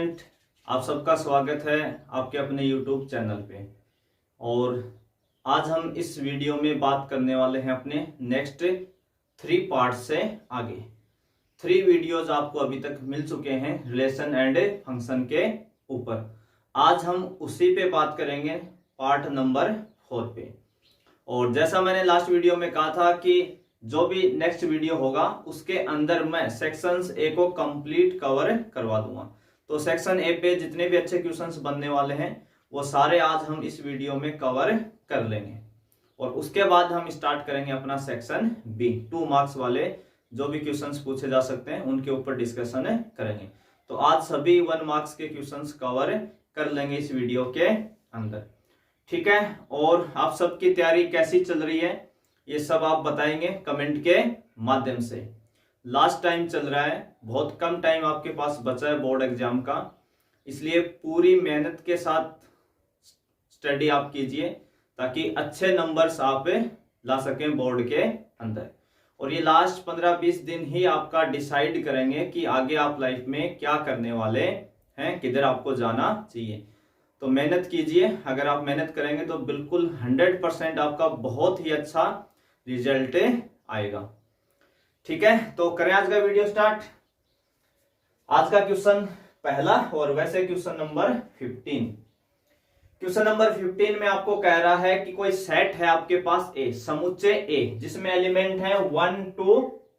Student, आप सबका स्वागत है आपके अपने YouTube चैनल पे। और आज हम इस वीडियो में बात करने वाले हैं अपने नेक्स्ट 3 पार्ट से आगे। 3 वीडियोज आपको अभी तक मिल चुके हैं रिलेशन एंड फंक्शन के ऊपर। आज हम उसी पे बात करेंगे पार्ट नंबर 4 पे। और जैसा मैंने लास्ट वीडियो में कहा था कि जो भी नेक्स्ट वीडियो होगा उसके अंदर मैं सेक्शंस ए को कंप्लीट कवर करवा दूंगा। तो सेक्शन ए पे जितने भी अच्छे क्वेश्चंस बनने वाले हैं वो सारे आज हम इस वीडियो में कवर कर लेंगे। और उसके बाद हम स्टार्ट करेंगे अपना सेक्शन बी, 2 मार्क्स वाले जो भी क्वेश्चंस पूछे जा सकते हैं उनके ऊपर डिस्कशन करेंगे। तो आज सभी 1 मार्क्स के क्वेश्चंस कवर कर लेंगे इस वीडियो के अंदर, ठीक है। और आप सबकी तैयारी कैसी चल रही है ये सब आप बताएंगे कमेंट के माध्यम से। लास्ट टाइम चल रहा है, बहुत कम टाइम आपके पास बचा है बोर्ड एग्जाम का, इसलिए पूरी मेहनत के साथ स्टडी आप कीजिए ताकि अच्छे नंबर्स आप ला सकें बोर्ड के अंदर। और ये लास्ट 15-20 दिन ही आपका डिसाइड करेंगे कि आगे आप लाइफ में क्या करने वाले हैं, किधर आपको जाना चाहिए। तो मेहनत कीजिए, अगर आप मेहनत करेंगे तो बिल्कुल 100% आपका बहुत ही अच्छा रिजल्ट आएगा, ठीक है। तो करें आज का वीडियो स्टार्ट। आज का क्वेश्चन पहला और वैसे क्वेश्चन नंबर 15। क्वेश्चन नंबर 15 में आपको कह रहा है कि कोई सेट है आपके पास ए, समुच्चय ए, जिसमें एलिमेंट है 1 2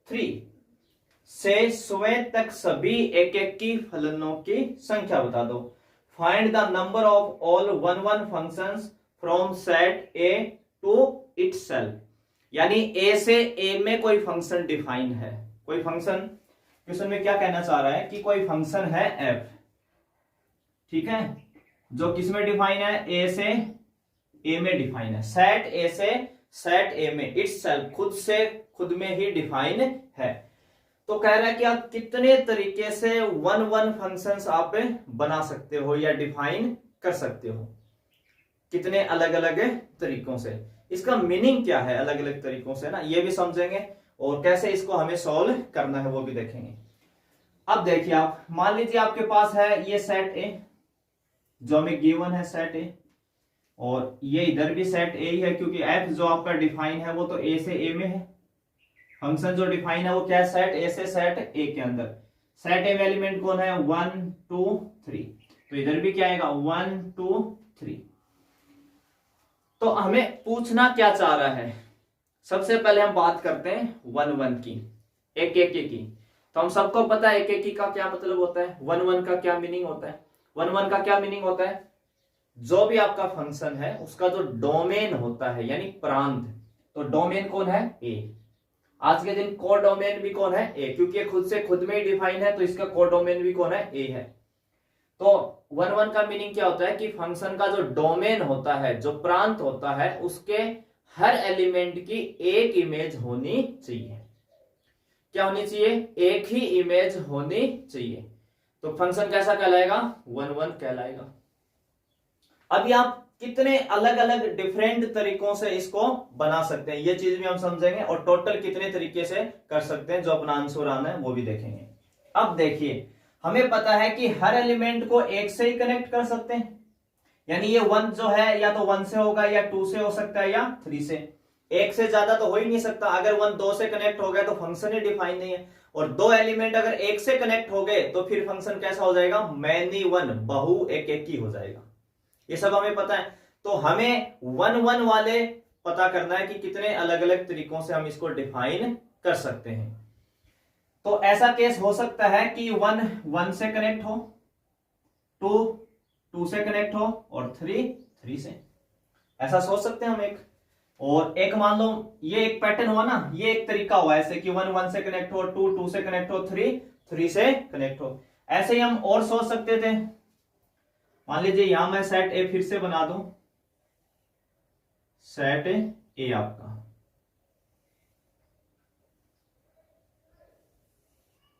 3 से स्वयं तक सभी एकेकी फलनों की संख्या बता दो। Find the number of all 1 functions from set A to itself. यानी ए से ए में कोई फंक्शन डिफाइन है, कोई फंक्शन, क्वेश्चन में क्या कहना चाह रहा है कि कोई फंक्शन है एफ, ठीक है, जो किस में डिफाइन है, ए से ए में डिफाइन है। सेट ए से सेट ए में इटसेल्फ, खुद से खुद में ही डिफाइन है। तो कह रहा है कि आप कितने तरीके से 1 फंक्शंस आप बना सकते हो या डिफाइन कर सकते हो, कितने अलग अलग तरीकों से। इसका मीनिंग क्या है अलग अलग तरीकों से ना, ये भी समझेंगे और कैसे इसको हमें सॉल्व करना है वो भी देखेंगे। अब देखिए, आप मान लीजिए आपके पास है ये सेट ए जो हमें गिवन है सेट ए, और ये इधर भी सेट ए ही है क्योंकि एफ जो आपका डिफाइन है वो तो ए से ए में है। फंक्शन जो डिफाइन है वो क्या है, सेट ए से सेट ए के अंदर। सेट ए में एलिमेंट कौन है, 1 2 3, तो इधर भी क्या आएगा 1 2 3। तो हमें पूछना क्या चाह रहा है, सबसे पहले हम बात करते हैं 1 की, एक की। तो हम सबको पता है एक का क्या मतलब होता है, 1 का क्या मीनिंग होता है। 1 का क्या मीनिंग होता है, जो भी आपका फंक्शन है उसका जो डोमेन होता है यानी प्रांत, तो डोमेन कौन है, ए। आज के दिन को डोमेन भी कौन है, ए, क्योंकि खुद से खुद में ही डिफाइन है तो इसका को डोमेन भी कौन है, ए है। तो 1 का मीनिंग क्या होता है कि फंक्शन का जो डोमेन होता है, जो प्रांत होता है, उसके हर एलिमेंट की एक इमेज होनी चाहिए। क्या होनी चाहिए, एक ही इमेज होनी चाहिए। तो फंक्शन कैसा कहलाएगा, 1 कहलाएगा। अभी आप कितने अलग अलग डिफरेंट तरीकों से इसको बना सकते हैं ये चीज भी हम समझेंगे, और टोटल कितने तरीके से कर सकते हैं जो अपना आंसर आना है वो भी देखेंगे। अब देखिए, हमें पता है कि हर एलिमेंट को एक से ही कनेक्ट कर सकते हैं, यानी ये 1 जो है या तो 1 से होगा या 2 से हो सकता है या 3 से, एक से ज्यादा तो हो ही नहीं सकता। अगर 1 2 से कनेक्ट हो गया तो फंक्शन ही डिफाइन नहीं है, और 2 एलिमेंट अगर एक से कनेक्ट हो गए तो फिर फंक्शन कैसा हो जाएगा, मैनी 1, बहु एक हो जाएगा। ये सब हमें पता है। तो हमें 1 वाले पता करना है कि कितने अलग अलग तरीकों से हम इसको डिफाइन कर सकते हैं। तो ऐसा केस हो सकता है कि 1 से कनेक्ट हो, 2 से कनेक्ट हो, और 3 से। ऐसा सोच सकते हैं हम एक। और एक मान लो ये एक पैटर्न हुआ ना, ये एक तरीका हुआ ऐसे कि 1 से कनेक्ट हो, 2 से कनेक्ट हो, 3 से कनेक्ट हो। ऐसे ही हम और सोच सकते थे। मान लीजिए यहां मैं सेट ए फिर से बना दूं, सेट ए आपका,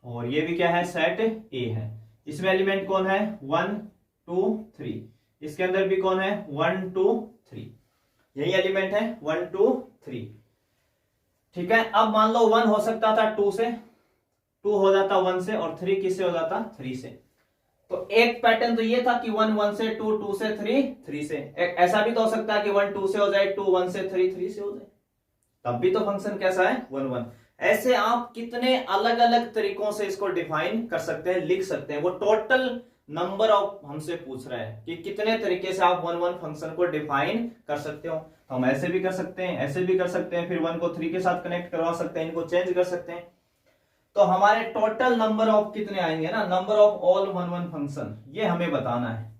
और ये भी क्या है, सेट ए है। इसमें एलिमेंट कौन है, 1 2 3, इसके अंदर भी कौन है, 1 2 3, यही एलिमेंट है 1 2 3, ठीक है। अब मान लो 1 हो सकता था 2 से, 2 हो जाता 1 से, और 3 किससे हो जाता, 3 से। तो एक पैटर्न तो ये था कि 1 1 से 2 2 से 3 3 से, ऐसा भी तो हो सकता है कि 1 2 से हो जाए, 2 1 से 3 3 से हो जाए, तब भी तो फंक्शन कैसा है 1 1। ऐसे आप कितने अलग अलग तरीकों से इसको डिफाइन कर सकते हैं, लिख सकते हैं। वो टोटल नंबर ऑफ हमसे पूछ रहा है कि कितने तरीके से आप 1 1 फंक्शन को डिफाइन कर सकते हो। तो हम ऐसे भी कर सकते हैं, ऐसे भी कर सकते हैं, फिर 1 को 3 के साथ कनेक्ट करवा सकते हैं, इनको चेंज कर सकते हैं। तो हमारे टोटल नंबर ऑफ कितने आएंगे ना, नंबर ऑफ ऑल 1 1 फंक्शन, ये हमें बताना है।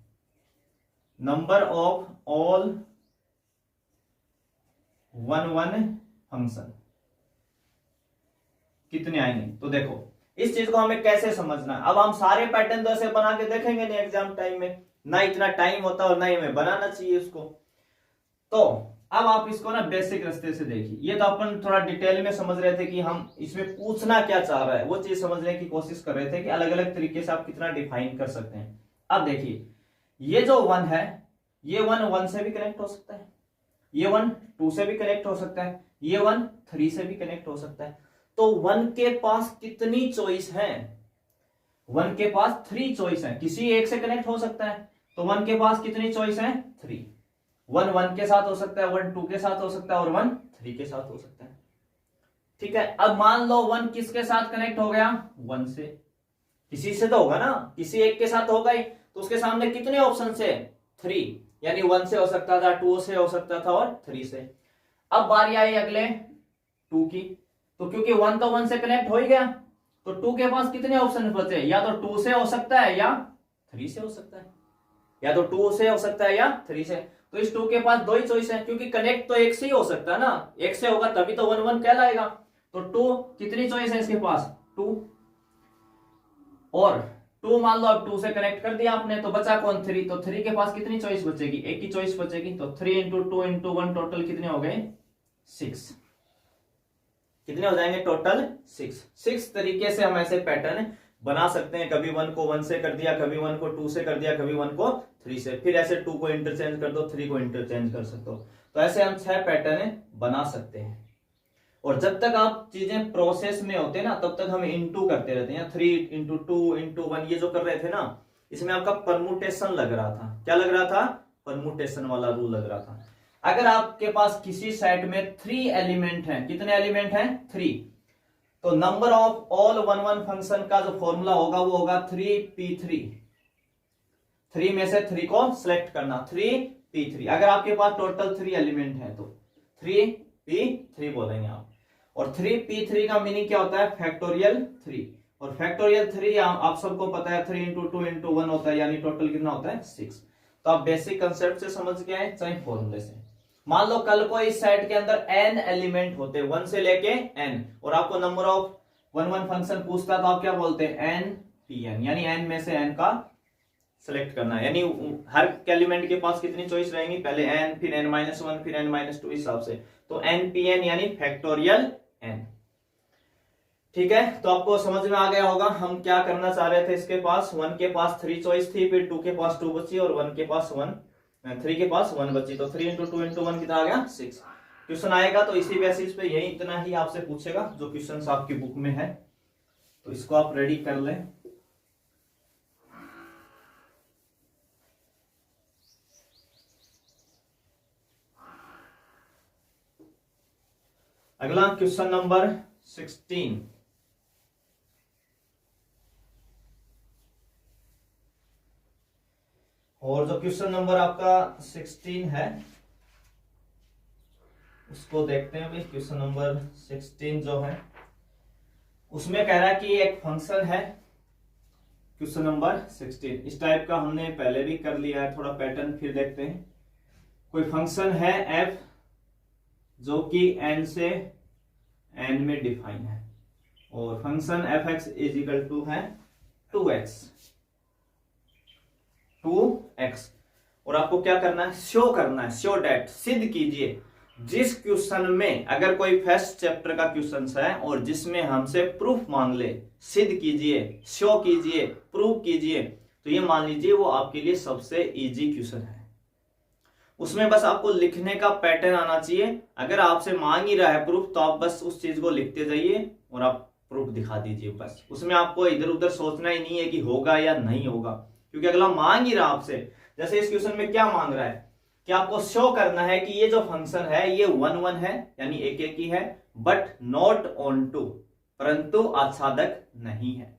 नंबर ऑफ ऑल 1 1 फंक्शन कितने आएंगे। तो देखो इस चीज को हमें कैसे समझना है। अब हम सारे पैटर्न तो ऐसे बना के देखेंगे नहीं एग्जाम टाइम में, ना इतना टाइम होता और ना ही हमें बनाना चाहिए उसको। तो अब आप इसको ना बेसिक रास्ते से देखिए। ये तो अपन थोड़ा डिटेल में समझ रहे थे कि हम इसमें पूछना क्या चाह रहा है, वो चीज समझने की कोशिश कर रहे थे कि अलग अलग तरीके से आप कितना डिफाइन कर सकते हैं। अब देखिए ये जो 1 है, ये 1 1 से भी कनेक्ट हो सकता है, ये 1 2 से भी कनेक्ट हो सकता है, ये 1 3 से भी कनेक्ट हो सकता है। तो 1 के पास कितनी चॉइस है, 1 के पास 3 चॉइस है, किसी एक से कनेक्ट हो सकता है। तो 1 के पास कितनी चॉइस है 3, 1 1 के साथ हो सकता है, 1 2 के साथ हो सकता है और 1 3 के साथ हो सकता है। ठीक है, अब मान लो 1 किसके साथ कनेक्ट हो गया, 1 से, किसी से तो होगा ना, किसी एक के साथ होगा ही। तो उसके सामने कितने ऑप्शन है 3, यानी 1 से हो सकता था, 2 से हो सकता था और 3 से। अब बारी आई अगले 2 की, तो क्योंकि 1 तो 1 से कनेक्ट हो ही गया, तो 2 के पास कितने ऑप्शन बचे, या तो 2 से हो सकता है या 3 से हो सकता है, या तो 2 से हो सकता है या 3 से। तो इस 2 के पास 2 ही चॉइस है, क्योंकि कनेक्ट तो एक से ही हो सकता है ना, एक से होगा तभी तो 1 1 कहलाएगा। तो 2 कितनी चॉइस है इसके पास 2, और 2 मान लो अब 2 से कनेक्ट कर दिया आपने, तो बचा कौन 3, तो 3 के पास कितनी चॉइस बचेगी, एक ही चॉइस बचेगी। तो 3 इंटू 2 इंटू 1 टोटल कितने हो गए 6, कितने हो जाएंगे टोटल 6 तरीके से हम ऐसे पैटर्न बना सकते हैं। कभी 1 को 1 से कर दिया, कभी 1 को 2 से कर दिया, कभी 1 को 3 से, फिर ऐसे 2 को इंटरचेंज कर दो, 3 को इंटरचेंज कर सकते हो। तो ऐसे हम 6 पैटर्न बना सकते हैं। और जब तक आप चीजें प्रोसेस में होते हैं ना, तब तक हम इनटू करते रहते हैं, 3 इंटू 2 इंटू 1 ये जो कर रहे थे ना, इसमें आपका परमुटेशन लग रहा था। क्या लग रहा था, परमुटेशन वाला रूल लग रहा था। अगर आपके पास किसी सेट में 3 एलिमेंट हैं, कितने एलिमेंट हैं 3, तो नंबर ऑफ ऑल 1 1 फंक्शन का जो फॉर्मूला होगा वो होगा 3p3, 3 में से 3 को सिलेक्ट करना, 3p3। अगर आपके पास टोटल 3 एलिमेंट है तो 3p3 बोलेंगे आप। और 3p3 का मीनिंग क्या होता है, फैक्टोरियल 3, और फैक्टोरियल 3 आप सबको पता है 3 इंटू 2 इंटू 1 होता है, यानी टोटल कितना होता है 6। तो आप बेसिक कंसेप्ट से समझ के आए चाहे फॉर्मूले से। मान लो कल को इस सेट के अंदर n एलिमेंट होते 1 से लेके n, और आपको नंबर ऑफ 1 1 फंक्शन पूछता तो आप क्या बोलते हैं npn, यानी n में से n का सिलेक्ट करना है। यानी हर एलिमेंट के पास कितनी चॉइस रहेंगी, पहले n फिर n-1 फिर n-2 हिसाब से। तो npn यानी फैक्टोरियल n। ठीक है, तो आपको समझ में आ गया होगा हम क्या करना चाह रहे थे। इसके पास 1 के पास 3 चॉइस थी, फिर 2 के पास 2 बची और 1 के पास 3 के पास 1 बची। तो 3 इंटू 2 इंटू 1 कितना आ गया 6। क्वेश्चन आएगा तो इसी बेसिस पे यही इतना ही आपसे पूछेगा जो क्वेश्चन आपकी बुक में है, तो इसको आप रेडी कर लें। अगला क्वेश्चन नंबर 16। और जो क्वेश्चन नंबर आपका 16 है उसको देखते हैं भाई। क्वेश्चन नंबर 16 जो है उसमें कह रहा है कि एक फंक्शन है, क्वेश्चन नंबर 16 इस टाइप का हमने पहले भी कर लिया है, थोड़ा पैटर्न फिर देखते हैं। कोई फंक्शन है f जो कि n से n में डिफाइन है, और function fx is equal to है 2x, और आपको क्या करना है, शो करना है, शो डेट, सिद्ध कीजिए। जिस क्वेश्चन में अगर कोई फर्स्ट चैप्टर का क्वेश्चन है और जिसमें हमसे प्रूफ मांग ले, सिद्ध कीजिए, शो कीजिए, प्रूव कीजिए, तो ये मान लीजिए वो आपके लिए सबसे इजी क्वेश्चन है। उसमें बस आपको लिखने का पैटर्न आना चाहिए। अगर आपसे मांग ही रहा है प्रूफ तो आप बस उस चीज को लिखते जाइए और आप प्रूफ दिखा दीजिए बस। उसमें आपको इधर उधर सोचना ही नहीं है कि होगा या नहीं होगा, क्योंकि अगला मांग ही रहा आपसे। जैसे इस क्वेश्चन में क्या मांग रहा है कि आपको शो करना है कि ये जो फंक्शन है ये 1 1 है, यानी एक एक ही है, बट नॉट ऑन टू, परंतु आच्छादक नहीं है।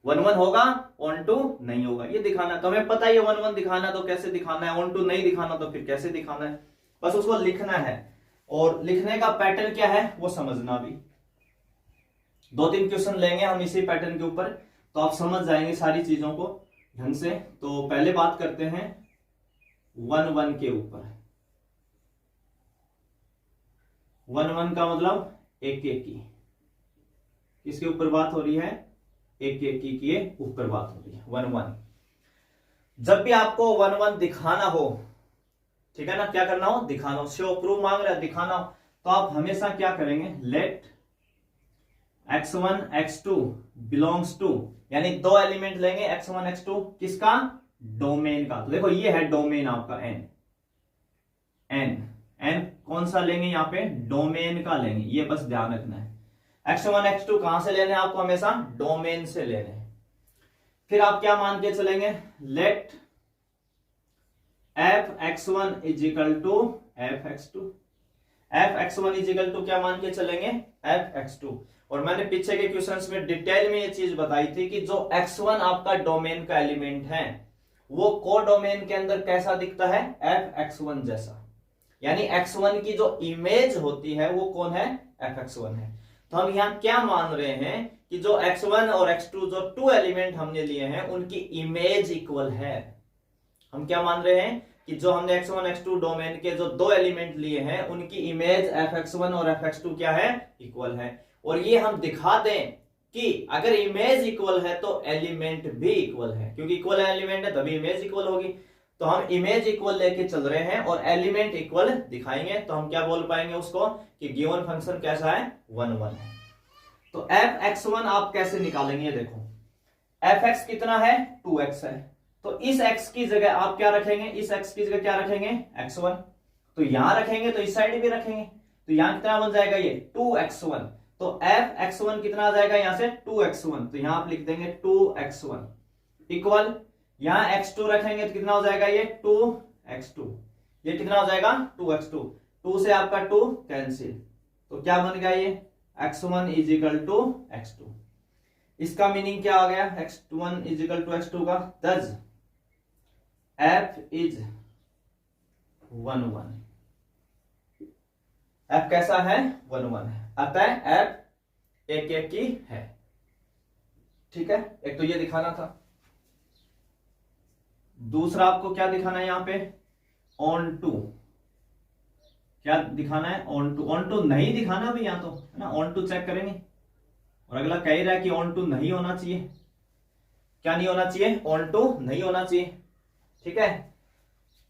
1 1 होगा, ऑन टू नहीं होगा, ये दिखाना। तो हमें पता है ये 1 1 दिखाना तो कैसे दिखाना है, ऑन टू नहीं दिखाना तो फिर कैसे दिखाना है, बस उसको लिखना है। और लिखने का पैटर्न क्या है वो समझना भी। 2-3 क्वेश्चन लेंगे हम इसी पैटर्न के ऊपर, तो आप समझ जाएंगे सारी चीजों को ढंग से। तो पहले बात करते हैं 1 1 के ऊपर। 1 1 का मतलब एक एक की, किसके ऊपर बात हो रही है, एक एक की के ऊपर बात हो रही है। 1 1 जब भी आपको 1 1 दिखाना हो, ठीक है ना, क्या करना हो, दिखाना हो। शो प्रूव मांग रहा है, दिखाना हो, तो आप हमेशा क्या करेंगे, late x1 x2 belongs to, यानी 2 एलिमेंट लेंगे x1 x2 किसका, डोमेन का। तो देखो ये है डोमेन आपका n कौन सा लेंगे यहाँ पे, डोमेन का लेंगे, ये बस ध्यान रखना है। x1 x2 कहां से लेने हैं आपको, हमेशा डोमेन से लेने हैं। फिर आप क्या मान के चलेंगे, let f(x1) is equal to f(x2), f(x1) is equal to क्या मान के चलेंगे, f(x2). और मैंने पीछे के क्वेश्चंस में डिटेल में ये चीज बताई थी कि जो x1 आपका डोमेन का एलिमेंट है वो कोडोमेन के अंदर कैसा दिखता है, f(x1) जैसा, यानी x1 की जो इमेज होती है वो कौन है, f(x1) है। तो हम यहाँ क्या मान रहे हैं कि जो x1 और x2 जो 2 एलिमेंट हमने लिए हैं उनकी इमेज इक्वल है। हम क्या मान रहे हैं कि जो हमने x1 x2 डोमेन के जो 2 एलिमेंट लिए हैं उनकी इमेज f(x1) और f(x2) क्या है, इक्वल है। और ये हम दिखा दें कि अगर इमेज इक्वल है तो एलिमेंट भी इक्वल है, क्योंकि इक्वल एलिमेंट है तभी इमेज इक्वल होगी। तो हम इमेज इक्वल लेके चल रहे हैं और एलिमेंट इक्वल दिखाएंगे, तो हम क्या बोल पाएंगे उसको कि गिवन फंक्शन कैसा है, 1 1 है। तो f(x1) आप कैसे निकालेंगे, देखो f(x) कितना है, 2x है, तो इस x की जगह आप क्या रखेंगे, इस x की जगह क्या रखेंगे, x1। तो यहां रखेंगे तो इस साइड भी रखेंगे, तो यहां कितना बन जाएगा, ये 2x1। तो f(x1) कितना आ जाएगा यहां से, 2x1। तो यहां आप लिख देंगे 2x1 इक्वल, यहां x2 रखेंगे तो कितना हो जाएगा, ये 2x2, ये कितना हो जाएगा, 2x2। 2 से आपका 2 कैंसिल, तो क्या बन गया, ये x1 is equal to x2। इसका मीनिंग क्या आ गया, x1 is equal to x2 का, दस f इज 1 1, f कैसा है, 1 1 है, अतः f एक एक की है। ठीक है, एक तो ये दिखाना था। दूसरा आपको क्या दिखाना है, यहां पे ऑन टू, क्या दिखाना है, ऑन टू। ऑन टू नहीं दिखाना भी यहां तो है ना, ऑन टू चेक करेंगे। और अगला कह रहा है कि ऑन टू नहीं होना चाहिए, क्या नहीं होना चाहिए, ऑन टू नहीं होना चाहिए। ठीक है,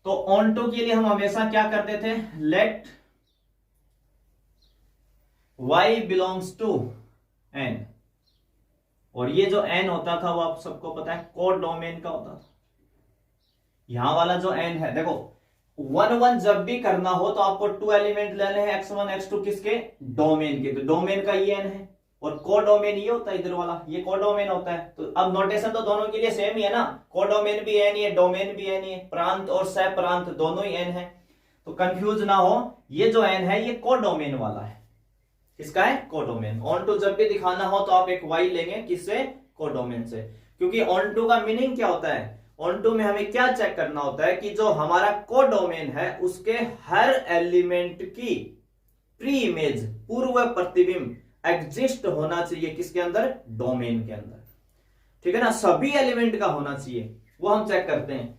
तो ऑन टू के लिए हम हमेशा क्या करते थे, let y belongs to n। और ये जो n होता था वो आप सबको पता है कोडोमेन का होता था। यहां वाला जो n है, देखो 1 1 जब भी करना हो तो आपको 2 एलिमेंट लेने हैं x1 x2 किसके, डोमेन के। तो डोमेन का ये n है और कोडोमेन ये होता है, इधर वाला ये कोडोमेन होता है। तो अब नोटेशन तो दोनों के लिए सेम ही है ना, कोडोमेन भी n ही है, डोमेन भी n ही है, प्रांत और सह प्रांत दोनों ही n है। तो कंफ्यूज ना हो, ये जो n है ये कोडोमेन वाला है, किसका है, कोडोमेन। ऑन टू जब भी दिखाना हो तो आप एक y लेंगे, किससे, कोडोमेन से। क्योंकि ऑन टू का मीनिंग क्या होता है, ऑन टू में हमें क्या चेक करना होता है कि जो हमारा कोडोमेन है उसके हर एलिमेंट की प्री इमेज, पूर्व प्रतिबिंब एग्जिस्ट होना चाहिए, किसके अंदर, डोमेन के अंदर। ठीक है ना, सभी एलिमेंट का होना चाहिए, वो हम चेक करते हैं।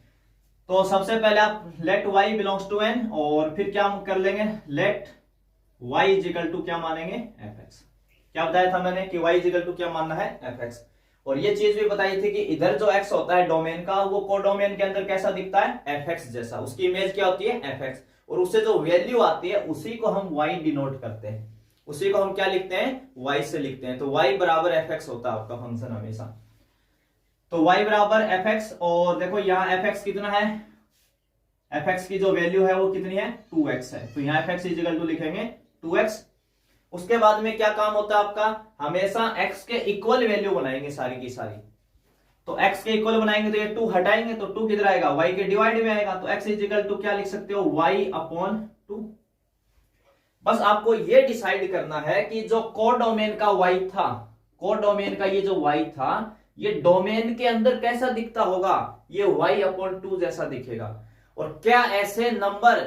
तो सबसे पहले आप let y belongs to n, और फिर क्या हम कर लेंगे, let y is equal to क्या मानेंगे, fx। क्या बताया था मैंने कि y इज इक्वल टू क्या मानना है, fx। और ये चीज भी बताई थी कि इधर जो x होता है डोमेन का वो कोडोमेन के अंदर कैसा दिखता है, fx जैसा, उसकी इमेज क्या होती है, fx। और उससे जो वैल्यू आती है उसी को हम y डिनोट करते हैं, उसी को हम क्या लिखते हैं, y से लिखते हैं। तो y बराबर fx होता है आपका फंक्शन हमेशा। तो y बराबर fx, और देखो यहाँ fx कितना है, fx की जो वैल्यू है वो कितनी है, 2x है। तो यहाँ fx इज इक्वल टू लिखेंगे 2x। उसके बाद में क्या काम होता है आपका, हमेशा x के इक्वल वैल्यू बनाएंगे सारी की सारी। तो x के इक्वल बनाएंगे तो ये 2 हटाएंगे तो 2 किधर आएगा, y के डिवाइड में आएगा। तो x इजिकल टू क्या लिख सकते हो, y अपॉन 2। बस आपको ये डिसाइड करना है कि जो कोडोमेन का y था, कोडोमेन का ये जो y था, ये डोमेन के अंदर कैसा दिखता होगा, ये y अपॉन 2 जैसा दिखेगा। और क्या ऐसे नंबर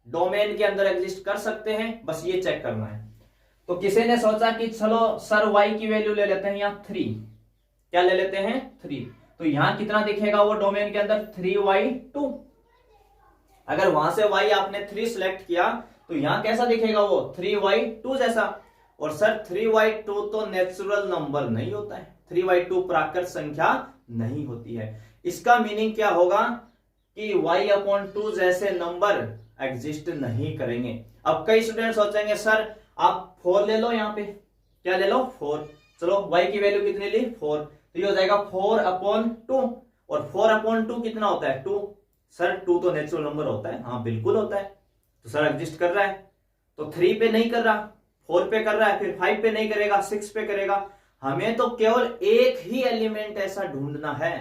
डोमेन के अंदर एग्जिस्ट कर सकते हैं, बस ये चेक करना है। तो किसी ने सोचा कि चलो सर y की वैल्यू ले लेते हैं यहाँ 3, क्या ले लेते हैं 3, तो यहां कितना दिखेगा वो डोमेन के अंदर 3y2। अगर वहां से y आपने 3 सिलेक्ट किया तो यहां कैसा दिखेगा वो 3y2 जैसा। और सर 3y2 तो नेचुरल नंबर नहीं होता है, 3y2 प्राकृत संख्या नहीं होती है। इसका मीनिंग क्या होगा कि y अपॉन 2 जैसे नंबर एग्जिस्ट नहीं करेंगे। अब कई स्टूडेंट सोचेंगे सर आप 4 ले लो, यहाँ पे क्या ले लो 4, चलो y की वैल्यू कितनी ली 4, तो ये हो जाएगा 4 अपॉन 2। और 4 अपॉन 2 कितना होता है 2, सर 2 तो नेचुरल नंबर होता है, हाँ बिल्कुल होता है, तो सर एग्जिस्ट कर रहा है। तो 3 पे नहीं कर रहा, 4 पे कर रहा है, फिर 5 पे नहीं करेगा, 6 पे करेगा। हमें तो केवल एक ही एलिमेंट ऐसा ढूंढना है,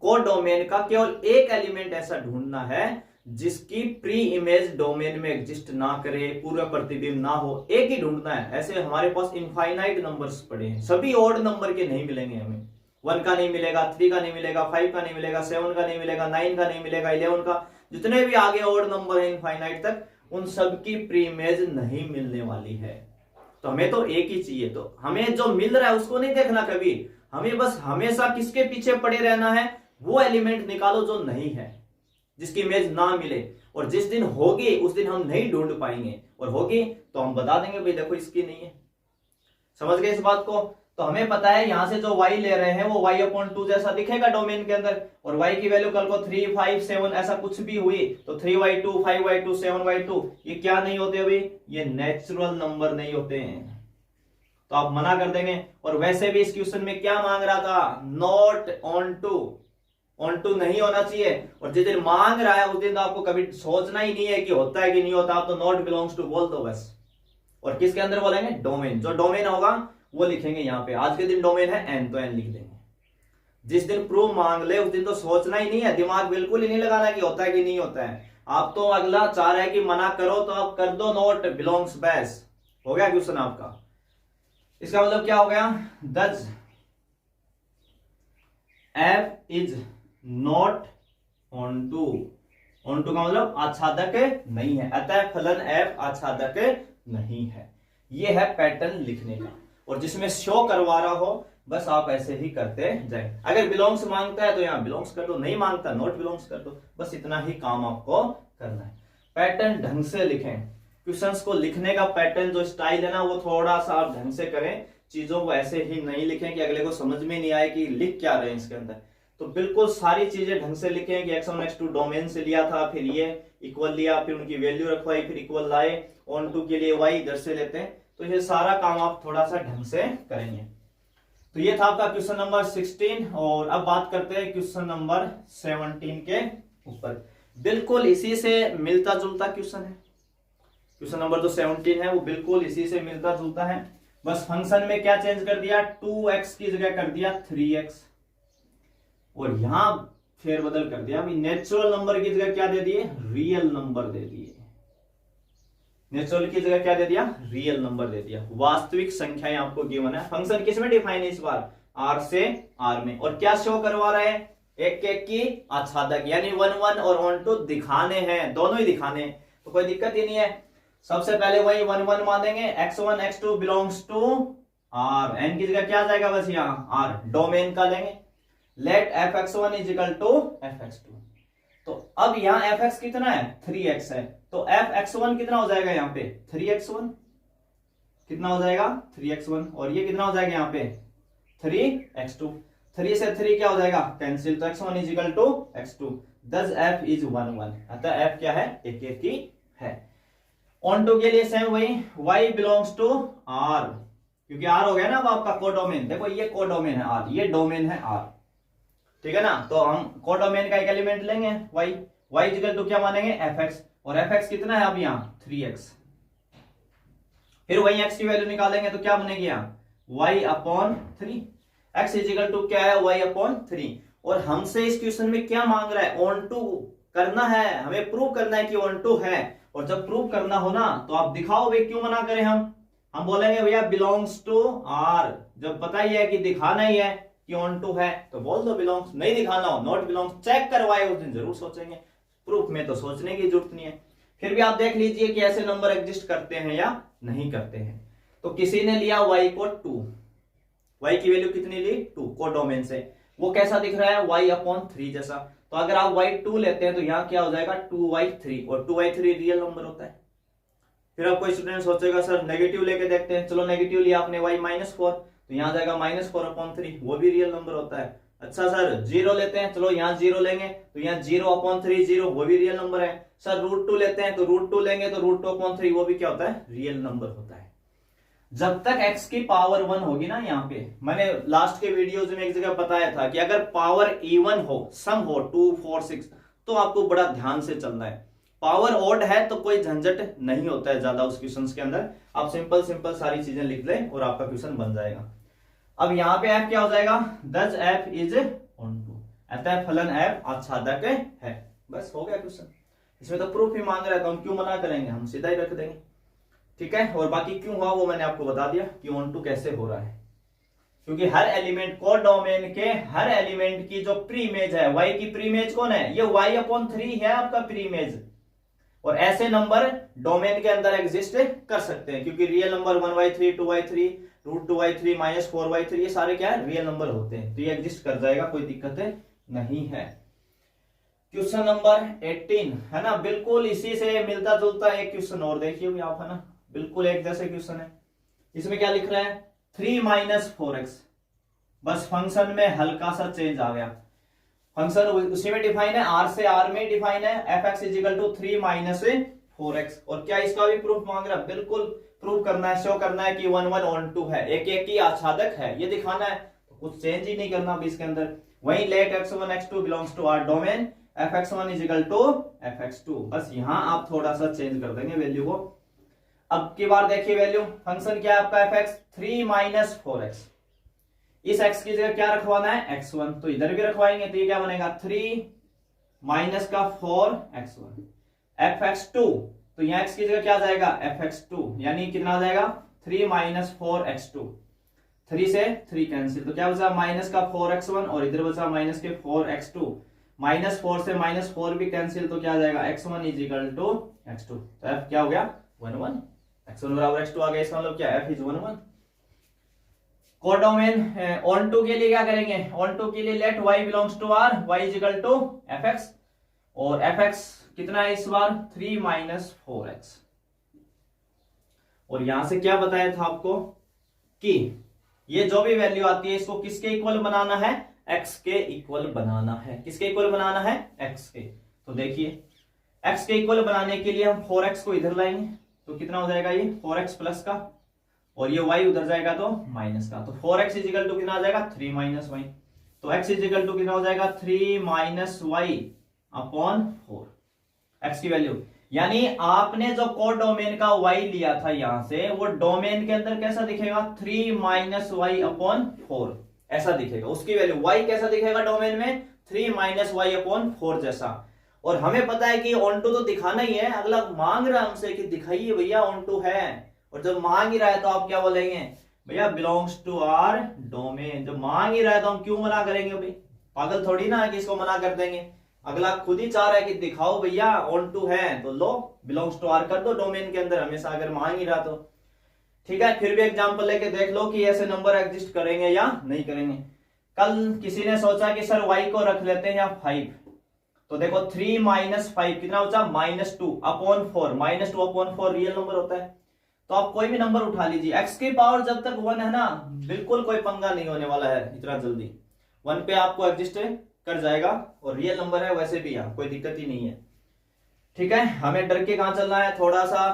कोडोमेन का केवल एक एलिमेंट ऐसा ढूंढना है जिसकी प्री इमेज डोमेन में एग्जिस्ट ना करे, पूरा प्रतिबिंब ना हो, एक ही ढूंढना है। ऐसे हमारे पास इनफाइनाइट नंबर्स पड़े हैं, सभी ऑड नंबर के नहीं मिलेंगे हमें, 1 का नहीं मिलेगा, 3 का नहीं मिलेगा, 5 का नहीं मिलेगा, 7 का नहीं मिलेगा, 9 का नहीं मिलेगा, 11 का, जितने भी आगे ऑड नंबर है इनफाइनाइट तक, उन सब की प्री इमेज नहीं मिलने वाली है। तो हमें तो एक ही चाहिए, तो हमें जो मिल रहा है उसको नहीं देखना कभी, हमें बस हमेशा किसके पीछे पड़े रहना है, वो एलिमेंट निकालो जो नहीं है, जिसकी इमेज ना मिले। और जिस दिन होगी उस दिन हम नहीं ढूंढ पाएंगे, और होगी तो हम बता देंगे भाई देखो इसकी नहीं है। समझ गए इस बात को। तो हमें पता है यहां से जो y ले रहे हैं वो y अपॉन 2 जैसा दिखेगा डोमेन के अंदर, और y की वैल्यू कल को 3, 5, 7 ऐसा कुछ भी हुई तो 3y2, 5y2, 7y2 ये क्या नहीं होते अभी, ये नेचुरल नंबर नहीं होते हैं, तो आप मना कर देंगे। और वैसे भी इस क्वेश्चन में क्या मांग रहा था, नॉट ऑन टू नहीं होना चाहिए। और जिस दिन मांग रहा है उस दिन तो आपको कभी सोचना ही नहीं है कि होता है कि नहीं होता, आप तो नॉट बिलोंग्स टू बोल दो बस। और किसके अंदर बोलेंगे, डोमेन, जो डोमेन होगा वो लिखेंगे यहाँ पे। आज के दिन डोमेन है n, तो n लिख देंगे। जिस दिन प्रूफ मांग ले उस दिन तो सोचना ही नहीं है, दिमाग बिल्कुल ही नहीं लगाना कि होता है कि नहीं होता है। आप तो अगला चाह रहे हैं कि मना करो तो आप कर दो नॉट बिलोंग्स बस, हो गया क्वेश्चन आपका। इसका मतलब क्या हो गया, does f is not onto का मतलब आच्छादक नहीं है, अतः फलन f आच्छादक नहीं है। ये है पैटर्न लिखने का। और जिसमें शो करवा रहा हो बस आप ऐसे ही करते जाए। अगर बिलोंग्स मांगता है तो यहाँ बिलोंग्स कर दो, नहीं मांगता नॉट बिलोंग्स कर दो, बस इतना ही काम आपको करना है। पैटर्न ढंग से लिखें, क्वेश्चंस को लिखने का पैटर्न जो स्टाइल है ना वो थोड़ा सा आप ढंग से करें, चीजों को ऐसे ही नहीं लिखें कि अगले को समझ में नहीं आए कि लिख क्या रहे हैं इसके अंदर। तो बिल्कुल सारी चीजें ढंग से लिखें कि x1 x2 डोमेन से लिया था, फिर ये इक्वल लिया, फिर उनकी वैल्यू रखवाई, फिर इक्वल लाए, ऑन टू के लिए y इधर से लेते हैं। तो ये सारा काम आप थोड़ा सा ढंग से करेंगे। तो ये था आपका क्वेश्चन नंबर 16। और अब बात करते हैं क्वेश्चन नंबर 17 के ऊपर। बिल्कुल इसी से मिलता जुलता क्वेश्चन है। क्वेश्चन नंबर जो 17 है वो बिल्कुल इसी से मिलता जुलता है। बस फंक्शन में क्या चेंज कर दिया, 2x की जगह कर दिया 3x, और यहां फेरबदल कर दिया। अभी नेचुरल नंबर की जगह क्या दे दिए, रियल नंबर दे दिए। नेचुरल की जगह क्या दे दिया, रियल नंबर दे दिया। वास्तविक संख्याएं आपको गिवन है। फंक्शन किसमें डिफाइन है इस बार, r से r में। और क्या शो करवा रहे हैं, एक एक की आच्छादक, यानी 1 1 और ऑन टू दिखाने हैं, दोनों ही दिखाने हैं, तो कोई दिक्कत ही नहीं है। सबसे पहले वही 1 1 मानेंगे, x1 x2 belongs to r, n की जगह क्या जाएगा बस यहाँ r, डोमेन का लेंगे। Let fx1 is equal to fx2। तो अब यहाँ fx कितना है, 3x है, तो fx1 कितना हो जाएगा यहाँ पे 3x1, कितना हो जाएगा 3x1, और ये कितना हो जाएगा यहाँ पे 3x2। 3 से 3 क्या हो जाएगा कैंसिल, तो x1 is equal to x2, दस f इज 1 1, अतः f क्या है, एक एक ही है। ऑन टू के लिए सेम वही, y बिलोंग्स टू r, क्योंकि r हो गया ना अब आपका कोडोमेन। देखो ये कोडोमेन है r, ये डोमेन है r, ठीक है ना। तो हम कोडोमेन का एक एलिमेंट लेंगे y इक्वल टू क्या मानेंगे fx, और fx कितना है अब यहाँ 3x। फिर वही x की वैल्यू निकालेंगे तो क्या बनेगी यहाँ y upon 3। x is equal to क्या है, y अपॉन 3। और हमसे इस क्वेश्चन में क्या मांग रहा है, ऑन टू करना है, हमें प्रूव करना है कि ऑन टू है। और जब प्रूव करना हो ना तो आप दिखाओ भाई, क्यों मना करें हम बोलेंगे भैया बिलोंग्स टू आर। जब पता ही है कि दिखाना ही है कि ऑन टू है तो बोल दो बिलोंग्स, नहीं दिखाना हो नॉट बिलोंग्स, चेक करवाए उस दिन जरूर सोचेंगे, प्रूफ में तो सोचने की जरूरत नहीं है। फिर भी आप देख लीजिए कि ऐसे नंबर एग्जिस्ट करते हैं या नहीं करते हैं। तो किसी ने लिया y को 2, y की वैल्यू कितनी ली 2 कोडोमेन से, वो कैसा दिख रहा है y अपॉन 3 जैसा। तो अगर आप y2 लेते हैं तो यहाँ क्या हो जाएगा 2y3, और 2y3 रियल नंबर होता है। फिर आप कोई स्टूडेंट सोचेगा सर नेगेटिव लेके देखते हैं, चलो नेगेटिव लिया आपने y -4, तो यहाँ जाएगा -4 अपॉन 3, वो भी रियल नंबर होता है। अच्छा सर 0 लेते हैं, चलो यहाँ 0 लेंगे तो यहाँ 0 अपॉन 3 0, वो भी रियल नंबर है। सर √2 लेते हैं तो √2 लेंगे तो √2 अपॉन 3, वो भी क्या होता है, रियल नंबर होता है। जब तक x की पावर 1 होगी ना, यहाँ पे मैंने लास्ट के वीडियोज में एक जगह बताया था कि अगर पावर इवन हो, सम हो 2 4 6, तो आपको बड़ा ध्यान से चलना है। पावर ऑड है तो कोई झंझट नहीं होता है ज्यादा उस क्वेश्चन के अंदर, आप सिंपल सिंपल सारी चीजें लिख लें और आपका क्वेश्चन बन जाएगा। अब यहाँ पे f क्या हो जाएगा, दस f इज ऑन टू, अतः फलन f आच्छादक है। बस हो गया क्वेश्चन। इसमें तो प्रूफ ही मांग रहा है तो हम क्यों मना करेंगे, हम सीधा ही रख देंगे। ठीक है, और बाकी क्यों हुआ वो मैंने आपको बता दिया कि ऑन टू कैसे हो रहा है, क्योंकि हर एलिमेंट को डोमेन के हर एलिमेंट की जो प्री इमेज है, y की प्री इमेज कौन है, ये y अपॉन 3 है आपका प्री इमेज। और ऐसे नंबर डोमेन के अंदर एग्जिस्ट कर सकते हैं, क्योंकि रियल नंबर 1/3 2/3 √2/3 -4/3 ये सारे क्या है, रियल नंबर होते हैं, तो ये एग्जिस्ट कर जाएगा, कोई दिक्कत नहीं है। क्वेश्चन नंबर 18 है ना, बिल्कुल इसी से मिलता जुलता एक क्वेश्चन और देखिए आप, है ना, बिल्कुल एक जैसे क्वेश्चन है। इसमें क्या लिख रहा है 3 - 4x, बस फंक्शन में हल्का सा चेंज आ गया। फंक्शन उसी में डिफाइन है, r से r में डिफाइन है, fx इजिकल टू 3 - 4x। और क्या इसका भी प्रूफ मांग रहा है, बिल्कुल प्रूफ करना है, शो करना है कि 1 1 ऑन 2 है, एक एक ही आच्छादक है, ये दिखाना है। तो कुछ चेंज ही नहीं करना अभी इसके अंदर। वही let x1 x2 belongs to R domain, fx1 is equal to fx2, बस यहां आप थोड़ा सा चेंज कर देंगे वैल्यू को। अब की बार देखिए वैल्यू, फंक्शन क्या है आपका fx 3 - 4x, इस x की जगह क्या रखवाना है x1, तो इधर भी रखवाएंगे तो ये क्या बनेगा 3 माइनस का 4x1 fx2, तो यहाँ x की जगह क्या जाएगा fx2, यानी कितना आ जाएगा 3 - 4x2, 3 से 3 कैंसिल, तो क्या बचा माइनस का 4x1 और इधर बचा माइनस के 4x2, -4 से -4 भी कैंसिल, तो क्या आ जाएगा x1 इजिकल टू x2, तो f क्या हो गया 1 1, x1 बराबर x2 आ गया, इसका मतलब क्या f is 1 1। Codomain onto के लिए क्या करेंगे, ऑन टू के लिए let y belongs to r, y is equal to fx, और fx कितना है इस बार 3 - 4x। और यहां से क्या बताया था आपको कि ये जो भी वैल्यू आती है इसको किसके इक्वल बनाना है, x के इक्वल बनाना है। किसके इक्वल बनाना है, x के। तो देखिए x के इक्वल बनाने के लिए हम 4x को इधर लाएंगे तो कितना हो जाएगा ये 4x प्लस का, और ये y उधर जाएगा तो माइनस का, तो 4x इजिकल टू कितना आ जाएगा 3 - y, तो x इजिकल टू कितना हो जाएगा 3 - y अपॉन 4, x की वैल्यू। यानी आपने जो कोडोमेन का y लिया था यहां से, वो डोमेन के अंदर कैसा दिखेगा 3 - y अपॉन 4 ऐसा दिखेगा, उसकी वैल्यू y कैसा दिखेगा डोमेन में 3 - y अपॉन 4 जैसा। और हमें पता है कि ऑन टू तो दिखाना ही है, अगला मांग रहा है हमसे कि दिखाइए भैया ऑन टू है, और जब मांग ही रहा है तो आप क्या बोलेंगे भैया बिलोंग्स टू आर डोमेन। जब मांग ही रहा है तो हम क्यों मना करेंगे भाई, पागल थोड़ी ना है कि इसको मना कर देंगे, अगला खुद ही चाह रहा है कि दिखाओ भैया ऑन टू है, तो लो बिलोंग्स टू आर कर दो डोमेन के अंदर हमेशा, अगर मांग ही रहा तो। ठीक है, फिर भी एग्जांपल लेके देख लो कि ऐसे नंबर एग्जिस्ट करेंगे या नहीं करेंगे। कल किसी ने सोचा कि सर y को रख लेते हैं या 5, तो देखो 3 - 5 कितना बचा -2 अपॉन 4, -2 अपॉन 4 रियल नंबर होता है। तो आप कोई भी नंबर उठा लीजिए, x की पावर जब तक 1 है ना, बिल्कुल कोई पंगा नहीं होने वाला है इतना जल्दी, 1 पे आपको एग्जिस्ट कर जाएगा, और रियल नंबर है वैसे भी यहाँ कोई दिक्कत ही नहीं है। ठीक है, हमें डर के कहां चलना है थोड़ा सा,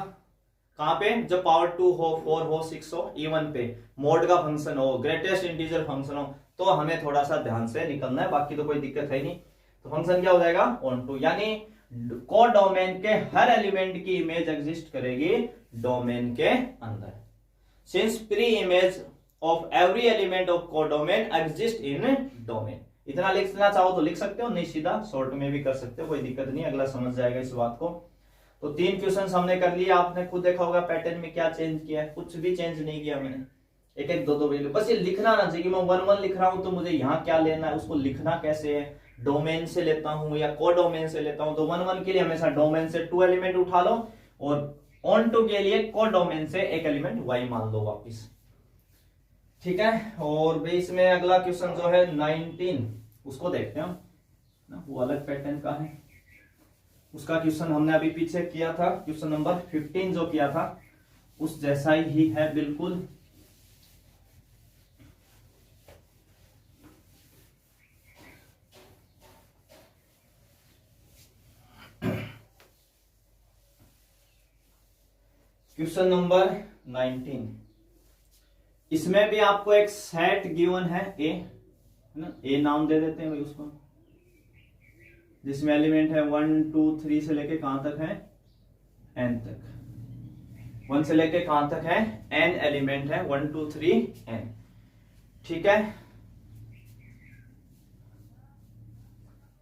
कहां पे, जब पावर 2 हो 4 हो 6 हो, इवन पे मोड का फंक्शन हो, ग्रेटेस्ट इंटीजर फंक्शन हो, तो हमें थोड़ा सा ध्यान से निकलना है, बाकी तो कोई दिक्कत है नहीं। तो फंक्शन क्या हो जाएगा ऑन टू, यानी कोडोमेन के हर एलिमेंट की इमेज एग्जिस्ट करेगी डोमेन के अंदर। Since pre image of every element of codomain exist in domain. इतना लिखना चाहो तो लिख सकते हो, नहीं सीधा शॉर्ट में भी कर सकते हो, कोई दिक्कत नहीं, अगला समझ जाएगा इस बात को। तो 3 क्वेश्चन हमने कर लिए, आपने खुद देखा होगा पैटर्न में क्या चेंज किया है, कुछ भी चेंज नहीं किया मैंने, एक एक दो दो वैल्यू, बस ये लिखना ना चाहिए कि मैं 1 1 लिख रहा हूं तो मुझे यहाँ क्या लेना है, उसको लिखना कैसे है, डोमेन से लेता हूं या कोडोमेन से लेता हूं। तो 1 1 के लिए हमेशा डोमेन से 2 एलिमेंट उठा लो और ऑन टू के लिए कोडोमेन से एक एलिमेंट y मान लो वापिस, ठीक है। और बेस में अगला क्वेश्चन जो है 19 उसको देखते हैं ना, वो अलग पैटर्न का है, उसका क्वेश्चन हमने अभी पीछे किया था, क्वेश्चन नंबर 15 जो किया था उस जैसा ही है बिल्कुल। क्वेश्चन नंबर 19, इसमें भी आपको एक सेट गिवन है ए, है ना, ए नाम दे देते हैं भाई उसको, जिसमें एलिमेंट है 1 2 3 से लेके कहां तक है n तक, 1 से लेके कहां तक है n एलिमेंट है, 1 2 3 n, ठीक है।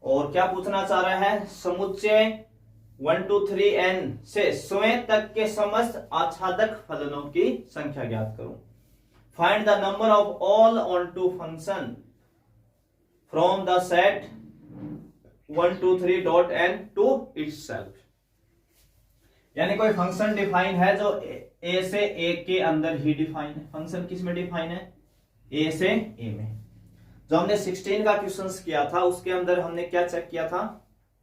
और क्या पूछना चाह रहा है, समुच्चय 1 2 3 n से स्वयं तक के समस्त आच्छादक फलनों की संख्या ज्ञात करो। Find the number of all onto function from the set 1 2 3 dot n to itself. यानी कोई फंक्शन डिफाइन है जो a से a के अंदर ही डिफाइन है। फंक्शन किस में डिफाइन है, a से a में। जो हमने 16 का क्वेश्चन किया था उसके अंदर हमने क्या चेक किया था,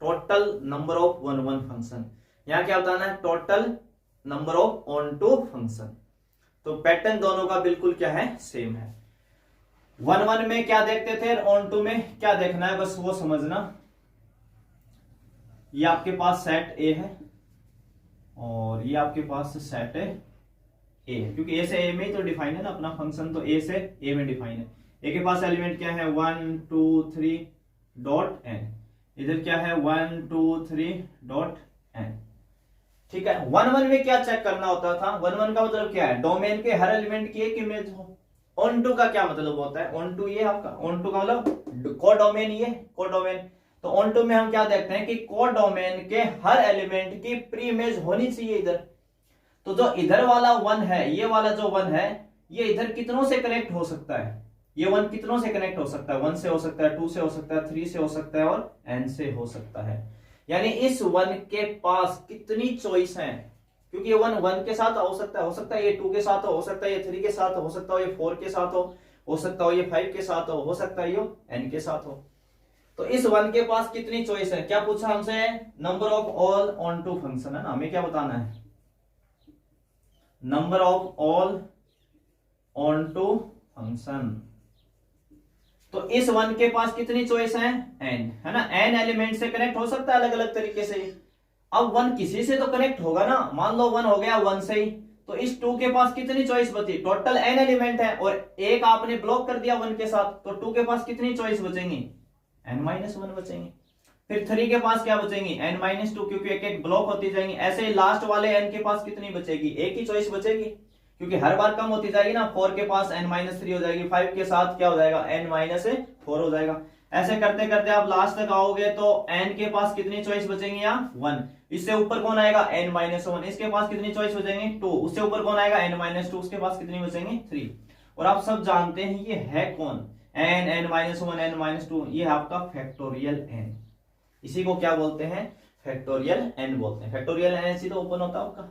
टोटल नंबर ऑफ 1 1 फंक्शन। यहां क्या बताना है, total number of onto function. तो पैटर्न दोनों का बिल्कुल क्या है, सेम है। 1 1 में क्या देखते थे, ऑन टू में क्या देखना है, बस वो समझना। ये आपके पास सेट ए है और ये आपके पास सेट है ए, क्योंकि ए से ए में ही तो डिफाइन है ना अपना फंक्शन, तो ए से ए में डिफाइन है। ए के पास एलिमेंट क्या है 1 2 3 डॉट n, इधर क्या है 1 2 3 डॉट n, ठीक है। 1 1 में क्या चेक करना होता था, 1 1 का मतलब क्या है, डोमेन के हर एलिमेंट की एक इमेज हो। ऑन टू का क्या मतलब होता है, ऑन टू ये आपका ऑन टू का मतलब कोडोमेन, ये कोडोमेन। तो ऑन टू में हम क्या देखते हैं कि कोडोमेन के हर एलिमेंट की प्री इमेज होनी चाहिए इधर। तो जो इधर वाला 1 है, ये वाला जो 1 है, ये इधर कितनों से कनेक्ट हो सकता है, ये 1 कितनों से कनेक्ट हो सकता है, 1 से हो सकता है, 2 से हो सकता है, 3 से हो सकता है और n से हो सकता है। यानी इस 1 के पास कितनी चॉइस है, क्योंकि ये 1 के साथ हो सकता है ये 2 के साथ हो सकता है, ये 3 के साथ हो सकता है, ये 4 के साथ हो सकता है, ये 5 के साथ हो सकता है, ये n के साथ हो। तो इस 1 के पास कितनी चॉइस है, क्या पूछा हमसे, number of all onto function, है ना, हमें क्या बताना है, number of all onto function. तो इस 1 के पास कितनी चॉइस है, n, है ना, n एलिमेंट से कनेक्ट हो सकता है अलग अलग तरीके से। अब 1 किसी से तो कनेक्ट होगा ना, मान लो 1 हो गया 1 से ही, तो इस 2 के पास कितनी चॉइस बची, टोटल n एलिमेंट है और एक आपने ब्लॉक कर दिया 1 के साथ, तो 2 के पास कितनी चॉइस बचेंगी, n-1 बचेंगे। फिर 3 के पास क्या बचेंगी, n-2, क्योंकि एक एक ब्लॉक होती जाएंगी। ऐसे ही लास्ट वाले n के पास कितनी बचेगी, एक ही चॉइस बचेगी, क्योंकि हर बार कम होती जाएगी ना। 4 के पास n-3 हो जाएगी, 5 के साथ क्या हो जाएगा, n-4 हो जाएगा। ऐसे करते करते आप लास्ट तक आओगे तो n के पास कितनी चॉइस बचेंगी, यहाँ 1, इससे ऊपर कौन आएगा n-1, इसके पास कितनी चॉइस बचेंगी 2, उससे ऊपर कौन आएगा n-2, उसके पास कितनी बचेंगी 3। और आप सब जानते हैं ये है कौन, n-1 n-2, ये है आपका फैक्टोरियल n। इसी को क्या बोलते हैं, फैक्टोरियल n बोलते हैं। फैक्टोरियल n ऐसी तो ओपन होता है आपका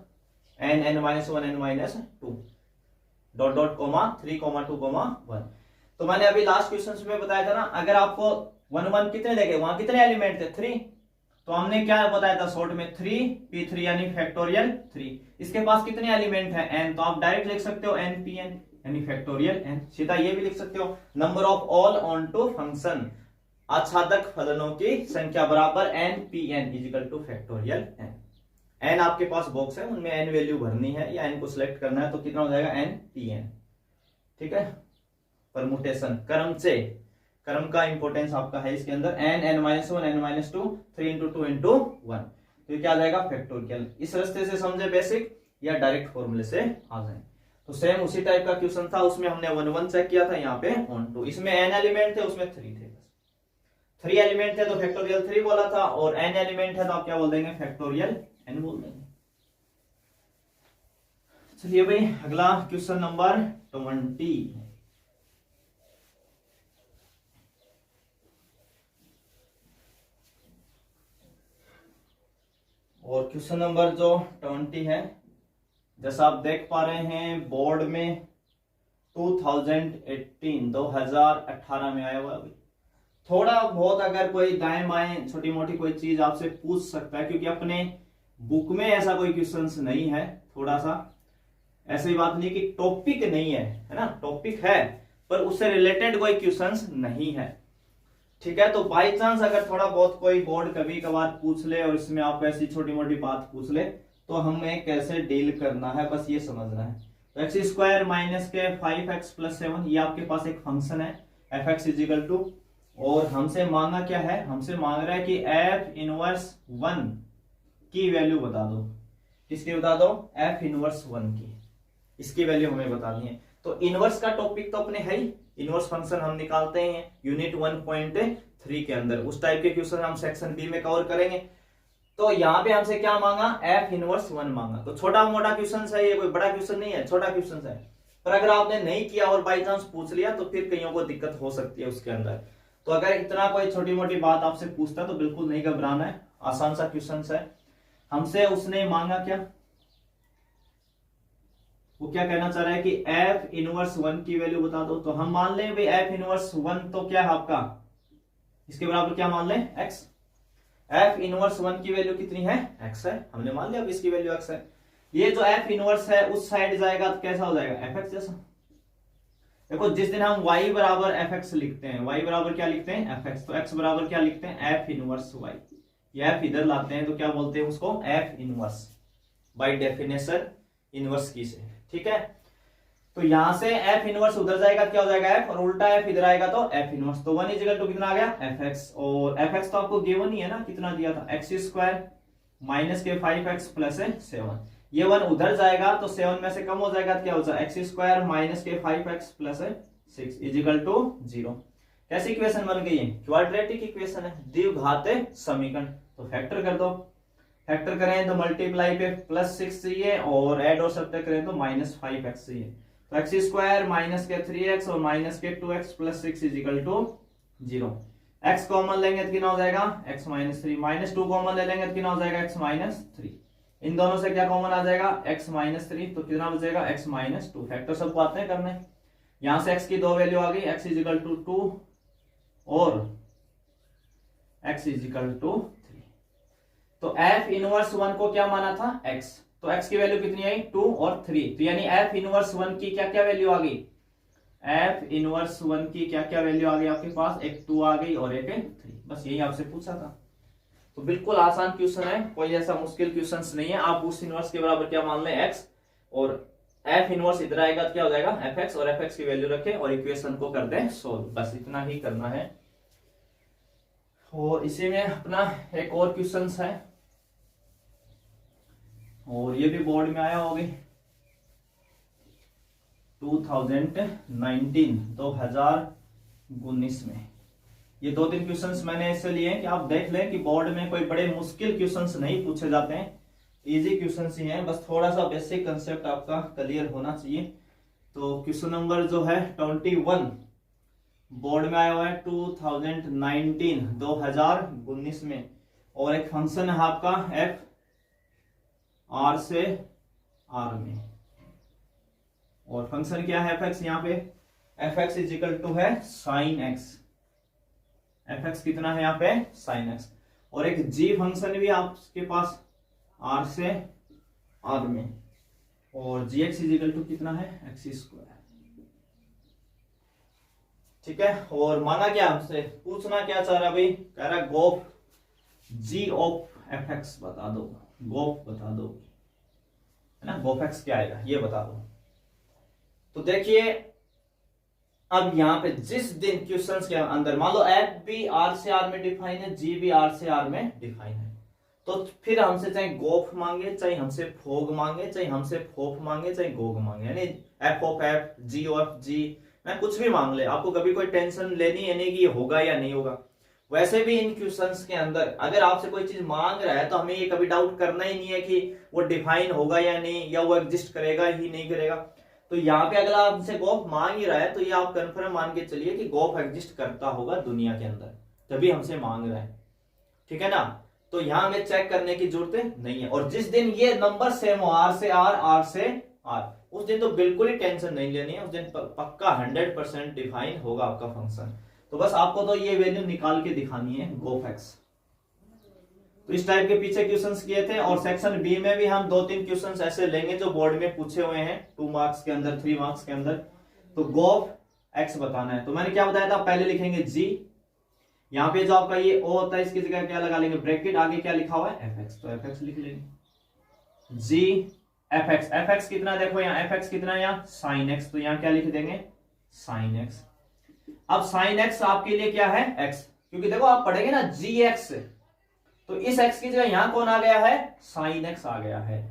n-1 n-2 dot dot coma 3 2 1। तो मैंने अभी लास्ट क्वेश्चन में बताया था ना, अगर आपको 1 1 कितने देखे, वहां कितने एलिमेंट थे 3, तो हमने क्या बताया था शॉर्ट में 3p3 यानी फैक्टोरियल 3। इसके पास कितने एलिमेंट है n, तो आप डायरेक्ट लिख सकते हो npn यानी फैक्टोरियल n। सीधा ये भी लिख सकते हो, number of all onto function, आच्छादक फलनों की संख्या बराबर npn equal to factorial n। n आपके पास बॉक्स है, उनमें n वैल्यू भरनी है या n को सिलेक्ट करना है, तो कितना हो जाएगा npn, ठीक है। परमुटेशन क्रम से, क्रम का इंपॉर्टेंस आपका है इसके अंदर, n-1 n-2 3 × 2 × 1, तो ये क्या आ जाएगा फैक्टोरियल। इस रास्ते से समझे बेसिक या डायरेक्ट फॉर्मूले से आ जाए। तो सेम उसी टाइप का क्वेश्चन था, उसमें हमने 1 1 चेक किया था, यहाँ पे 1 2। इसमें n एलिमेंट थे, उसमें 3 थे। 3 एलिमेंट थे तो फैक्टोरियल 3 बोला था, और n एलिमेंट है तो आप क्या बोल देंगे, फैक्टोरियल n बोल देंगे। चलिए भाई अगला क्वेश्चन नंबर 20। और क्वेश्चन नंबर जो 20 है, जैसा आप देख पा रहे हैं बोर्ड में 2018 में आया हुआ है। थोड़ा बहुत अगर कोई दाएं बाएं छोटी मोटी कोई चीज आपसे पूछ सकता है, क्योंकि अपने बुक में ऐसा कोई क्वेश्चंस नहीं है। थोड़ा सा ऐसी बात नहीं कि टॉपिक नहीं है ना, टॉपिक है पर उससे रिलेटेड कोई क्वेश्चंस नहीं है। ठीक है, तो बाई चांस अगर थोड़ा बहुत कोई बोर्ड कभी कभार पूछ ले और इसमें आपको ऐसी छोटी मोटी बात पूछ ले, तो हमें कैसे डील करना है बस ये समझना है। तो एक्स स्क्वायर माइनस के 5x प्लस 7 ये आपके पास एक फंक्शन है एफ एक्स इजिकल टू, और हमसे मांगा क्या है, हमसे मांग रहा है कि एफ इनवर्स 1 की वैल्यू बता दो। किसकी बता दो, एफ इनवर्स 1 की, इसकी वैल्यू हमें बतानी है। तो इनवर्स का टॉपिक तो अपने है ही, इनवर्स फंक्शन हम निकालते हैं यूनिट 1.3 के अंदर। उस टाइप के क्वेश्चन हम सेक्शन बी में कवर करेंगे। तो यहाँ पे हमसे क्या मांगा, एफ इनवर्स 1 मांगा। तो छोटा मोटा क्वेश्चन है ये, कोई बड़ा क्वेश्चन नहीं है, छोटा क्वेश्चन है। पर अगर आपने नहीं किया और बाई चांस पूछ लिया तो फिर कईयों को दिक्कत हो सकती है उसके अंदर। तो अगर इतना कोई छोटी मोटी बात आपसे पूछता है तो बिल्कुल नहीं घबराना है, आसान सा क्वेश्चन है। हमसे उसने मांगा क्या, वो क्या कहना चाह रहा है कि एफ इनवर्स 1 की वैल्यू बता दो। तो हम मान लें भाई एफ इनवर्स 1 तो क्या है आपका, इसके बराबर क्या मान लें, एक्स। एफ इनवर्स 1 की वैल्यू कितनी है, एक्स है, हमने मान लिया अब इसकी वैल्यू एक्स है। ये जो एफ इनवर्स है उस साइड जाएगा तो कैसा हो जाएगा, एफ एक्स जैसा। देखो जिस दिन हम y बराबर एफ एक्स लिखते हैं, y बराबर क्या लिखते हैं, एफ एक्स, तो x बराबर क्या लिखते हैं, एफ इनवर्स y। ये एफ इधर लाते हैं तो क्या बोलते हैं उसको, F inverse, by definition inverse की से। ठीक है, तो यहां से एफ इनवर्स उधर जाएगा क्या हो जाएगा एफ, और उल्टा एफ इधर आएगा तो एफ इनवर्स। तो 1 इजिकल टू कितना आ गया, एफ एक्स, और एफ एक्स तो आपको गिवन ही है ना, कितना दिया था, एक्स स्क्वायर माइनस के 5x प्लस 7। ये 1 उधर जाएगा तो 7 में से कम हो जाएगा तो क्या हो जाएगा, एक्स स्क्वायर माइनस के 5x प्लस 6 इजिकल टू 0। कैसी इक्वेशन बन गई है, क्वाड्रेटिक इक्वेशन है, द्विघात समीकरण। तो फैक्टर कर दो, फैक्टर करें तो मल्टीप्लाई पे प्लस 6 चाहिए, और ऐड और सब्ट्रैक्ट करें तो माइनस 5x चाहिए। तो एक्स स्क्वायर माइनस के 3x और माइनस के 2x plus 6 is equal to 0। x common लेंगे तो कितना हो जाएगा, x माइनस 3, माइनस 2 कॉमन ले लेंगे तो कितना हो जाएगा, x माइनस 3। इन दोनों से क्या कॉमन आ जाएगा, x माइनस 3, तो कितना बचेगा, x माइनस 2। फैक्टर सबको आते हैं करने। यहां से x की दो वैल्यू आ गई, x इजिकल टू 2 और x इजिकल टू 3। तो f इनवर्स 1 को क्या माना था, x, तो x की वैल्यू कितनी आई, 2 और 3। तो यानी f इनवर्स 1 की क्या क्या वैल्यू आ गई, f इनवर्स 1 की क्या क्या वैल्यू आ गई आपके पास, एक 2 आ गई और एक 3। बस यही आपसे पूछा था। तो बिल्कुल आसान क्वेश्चन है, कोई ऐसा मुश्किल क्वेश्चन नहीं है। आप उस इनवर्स के बराबर क्या मान लें, x, और f इनवर्स इधर आएगा तो क्या हो जाएगा, fx, और fx की वैल्यू रखें और इक्वेशन को कर दें सोल्व। बस इतना ही करना है। और इसी में अपना एक और क्वेश्चन है, और ये भी बोर्ड में आया होगी 2019 में। ये 2-3 क्वेश्चंस मैंने इससे लिए कि आप देख लें कि बोर्ड में कोई बड़े मुश्किल क्वेश्चंस नहीं पूछे जाते हैं, इजी क्वेश्चंस ही हैं, बस थोड़ा सा बेसिक कंसेप्ट आपका क्लियर होना चाहिए। तो क्वेश्चन नंबर जो है 21 बोर्ड में आया हुआ है 2019 में, और एक फंक्शन है आपका एफ आर से आर में, और फंक्शन क्या है एफ एक्स, यहाँ पे एफ एक्स इजिकल टू है साइन एक्स, एफ एक्स कितना है यहाँ पे साइन एक्स, और एक जी फंक्शन भी आपके पास आर से आर में, और जी एक्स इजिकल टू कितना है एक्स स्क्वायर। ठीक है, और माना क्या हमसे, पूछना क्या चाह रहा भाई, कह रहा गोफ जी ऑफ एफ एक्स बता दो, गोफ बता दो, है ना, गोफ एक्स क्या आएगा ये बता दो। तो देखिए अब यहाँ पे जिस दिन क्वेश्चंस के अंदर मान लो एफ भी आर से आर में डिफाइन है, जी भी आर से आर में डिफाइन है, तो फिर हमसे चाहे गोफ मांगे, चाहे हमसे फोग मांगे, चाहे हमसे फोफ मांगे, चाहे गोग मांगे, यानी F of F, G of G, मैं कुछ भी मांग ले, आपको कभी कोई टेंशन लेनी है नहीं कि ये होगा या नहीं होगा। वैसे भी इन क्वेश्चंस के अंदर अगर आपसे कोई चीज मांग रहा है तो हमें ये कभी डाउट करना ही नहीं है कि वो डिफाइन होगा या नहीं, या वो एग्जिस्ट करेगा ही नहीं करेगा। तो यहाँ पे अगर आपसे गॉफ मांग ही रहा है तो ये आप कंफर्म मान के चलिए कि गॉफ एग्जिस्ट करता होगा दुनिया के अंदर, तभी हमसे मांग रहा है, ठीक है ना। तो यहाँ हमें चेक करने की जरूरत नहीं है। और जिस दिन ये नंबर सेम हो, आर से आर, आर से आर, उस दिन तो बिल्कुल ही टेंशन नहीं लेनी है, उस दिन पक्का 100% डिफाइन होगा आपका फंक्शन। तो बस आपको तो ये वैल्यू निकाल के दिखानी है गोफ एक्स। तो इस टाइप के पीछे क्वेश्चंस किए थे। और सेक्शन बी में भी हम 2-3 क्वेश्चंस ऐसे लेंगे जो बोर्ड में पूछे हुए हैं 2 मार्क्स के अंदर, 3 मार्क्स के अंदर। तो गोफ एक्स बताना है। तो मैंने क्या बताया था, पहले लिखेंगे जी, यहाँ पे जो आपका ये ओ होता है इसकी जगह क्या लगा लेंगे ब्रैकेट, आगे क्या लिखा हुआ है एफ एक्स, तो एफ एक्स लिख लेंगे जी एफ एक्स। एफ एक्स कितना देखो यहाँ, एफ एक्स कितना है यहाँ साइन एक्स, तो यहाँ क्या लिख देंगे साइन एक्स। अब साइन एक्स आपके लिए क्या है एक्स, क्योंकि देखो आप पढ़ेंगे ना जी एक्स, तो इस एक्स की जगह यहां कौन आ गया है साइन एक्स आ गया है।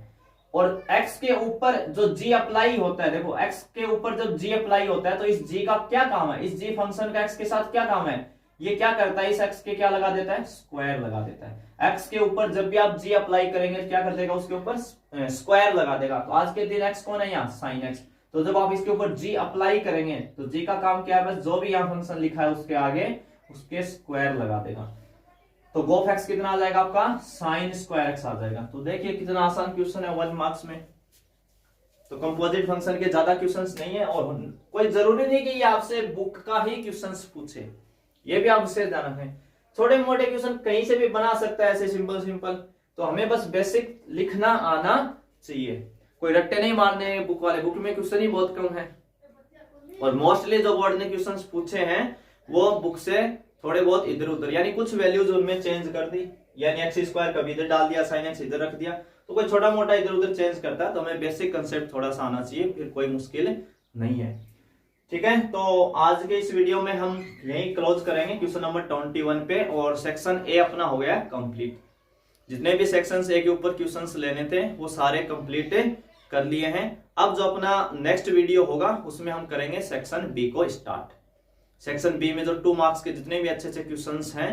और एक्स के ऊपर जो जी अप्लाई होता है, देखो एक्स के ऊपर जब जी अप्लाई होता है तो इस जी का क्या काम है, इस जी फंक्शन का एक्स के साथ क्या काम है, ये क्या करता है इस एक्स के क्या लगा देता है स्क्वायर लगा देता है। एक्स के ऊपर जब भी आप जी अप्लाई करेंगे क्या कर देगा, उसके ऊपर स्क्वायर लगा देगा। तो आज के दिन एक्स कौन है यहाँ साइन एक्स, तो जब आप इसके ऊपर जी अप्लाई करेंगे तो जी का काम क्या है, बस जो भी यहाँ फंक्शन लिखा है उसके आगे उसके स्क्वायर लगा देगा। तो गोफ एक्स कितना आ जाएगा आपका साइन स्क्वायर एक्स आ जाएगा। तो देखिए कितना आसान क्वेश्चन है 1 मार्क्स में। तो कंपोजिट फंक्शन के ज्यादा क्वेश्चंस नहीं है, और कोई जरूरी नहीं कि ये आपसे बुक का ही क्वेश्चंस पूछे, ये भी आप उससे ध्यान रखें। थोड़े मोटे क्वेश्चन कहीं से भी बना सकता है ऐसे सिंपल सिंपल, तो हमें बस बेसिक लिखना आना चाहिए, कोई रट्टे नहीं मारने बुक वाले। बुक में क्वेश्चन ही बहुत कम है, और मोस्टली जो बोर्ड ने क्वेश्चंस पूछे हैं वो बुक से थोड़े बहुत इधर उधर, यानी कुछ वैल्यूज उनमें चेंज कर दी, यानी एक्स स्क्वायर कभी इधर डाल दिया, साइन एक्स इधर रख दिया, तो कोई छोटा मोटा इधर उधर चेंज करता है। तो हमें बेसिक कंसेप्ट थोड़ा सा आना चाहिए, फिर कोई मुश्किल नहीं है, ठीक है। तो आज के इस वीडियो में हम यही क्लोज करेंगे क्वेश्चन नंबर 21 पे, और सेक्शन ए अपना हो गया कंप्लीट। जितने भी सेक्शन ए के ऊपर क्वेश्चंस लेने थे वो सारे कंप्लीट कर लिए हैं। अब जो अपना नेक्स्ट वीडियो होगा उसमें हम करेंगे सेक्शन बी को स्टार्ट। सेक्शन बी में जो 2 मार्क्स के जितने भी अच्छे अच्छे क्वेश्चंस हैं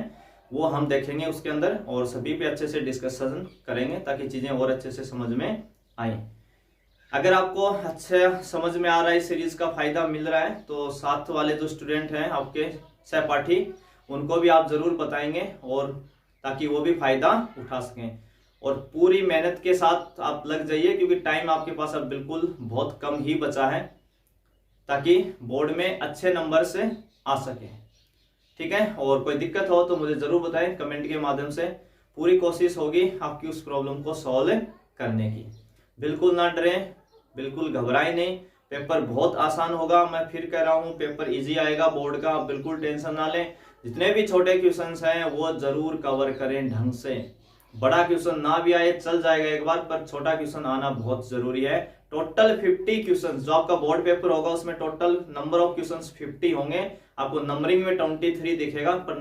वो हम देखेंगे उसके अंदर, और सभी पे अच्छे से डिस्कशन करेंगे ताकि चीजें और अच्छे से समझ में आए। अगर आपको अच्छा समझ में आ रहा है, इस सीरीज का फायदा मिल रहा है, तो साथ वाले जो स्टूडेंट हैं आपके सहपाठी उनको भी आप जरूर बताएंगे, और ताकि वो भी फायदा उठा सकें। और पूरी मेहनत के साथ आप लग जाइए, क्योंकि टाइम आपके पास अब बिल्कुल बहुत कम ही बचा है, ताकि बोर्ड में अच्छे नंबर से आ सके, ठीक है। और कोई दिक्कत हो तो मुझे जरूर बताएं कमेंट के माध्यम से, पूरी कोशिश होगी आपकी उस प्रॉब्लम को सॉल्व करने की। बिल्कुल ना डरें, बिल्कुल घबराएं नहीं, पेपर बहुत आसान होगा। मैं फिर कह रहा हूं पेपर इजी आएगा बोर्ड का, आप बिल्कुल टेंशन ना लें। जितने भी छोटे क्वेश्चंस हैं वो जरूर कवर करें ढंग से। बड़ा क्वेश्चन ना भी आए चल जाएगा एक बार, पर छोटा क्वेश्चन आना बहुत जरूरी है। टोटल 50 क्वेश्चन जो आपका बोर्ड पेपर होगा उसमें टोटल नंबर ऑफ क्वेश्चंस 50 होंगे। आपको नंबरिंग में 23 दिखेगा, पर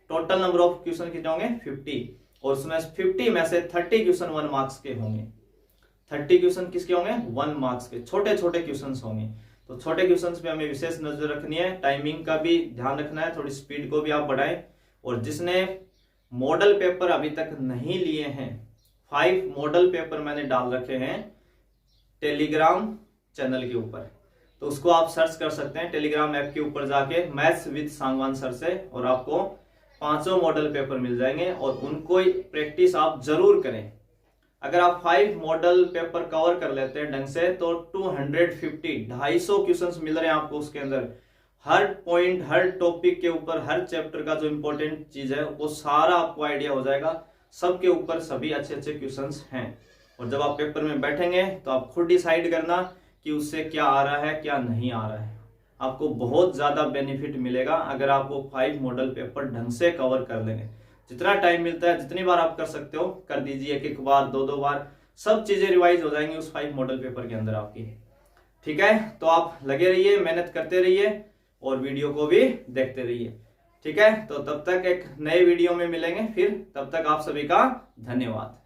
टोटल नंबर ऑफ क्वेश्चन कितने होंगे 50, और उसमें 50 में से 30 क्वेश्चन 1 मार्क्स के होंगे। 30 क्वेश्चन किसके होंगे 1 मार्क्स के, छोटे छोटे क्वेश्चन होंगे। तो छोटे क्वेश्चन पे हमें विशेष नजर रखनी है, टाइमिंग का भी ध्यान रखना है, थोड़ी स्पीड को भी आप बढ़ाएं। और जिसने मॉडल पेपर अभी तक नहीं लिए हैं, 5 मॉडल पेपर मैंने डाल रखे हैं टेलीग्राम चैनल के ऊपर, तो उसको आप सर्च कर सकते हैं टेलीग्राम ऐप के ऊपर जाके मैथ्स विद सांगवान सर से, और आपको 5 मॉडल पेपर मिल जाएंगे, और उनको प्रैक्टिस आप जरूर करें। अगर आप 5 मॉडल पेपर कवर कर लेते हैं ढंग से तो 250 क्वेश्चंस मिल रहे हैं आपको उसके अंदर। हर पॉइंट, हर टॉपिक के ऊपर, हर चैप्टर का जो इंपॉर्टेंट चीज है वो सारा आपको आइडिया हो जाएगा। सबके ऊपर सभी अच्छे अच्छे क्वेश्चंस हैं, और जब आप पेपर में बैठेंगे तो आप खुद डिसाइड करना कि उससे क्या आ रहा है क्या नहीं आ रहा है। आपको बहुत ज्यादा बेनिफिट मिलेगा अगर आपको 5 मॉडल पेपर ढंग से कवर कर लेंगे। जितना टाइम मिलता है, जितनी बार आप कर सकते हो कर दीजिए, एक बार 2 बार, सब चीजें रिवाइज हो जाएंगी उस 5 मॉडल पेपर के अंदर आपकी, ठीक है। तो आप लगे रहिए, मेहनत करते रहिए, और वीडियो को भी देखते रहिए, ठीक है। तो तब तक एक नए वीडियो में मिलेंगे फिर, तब तक आप सभी का धन्यवाद।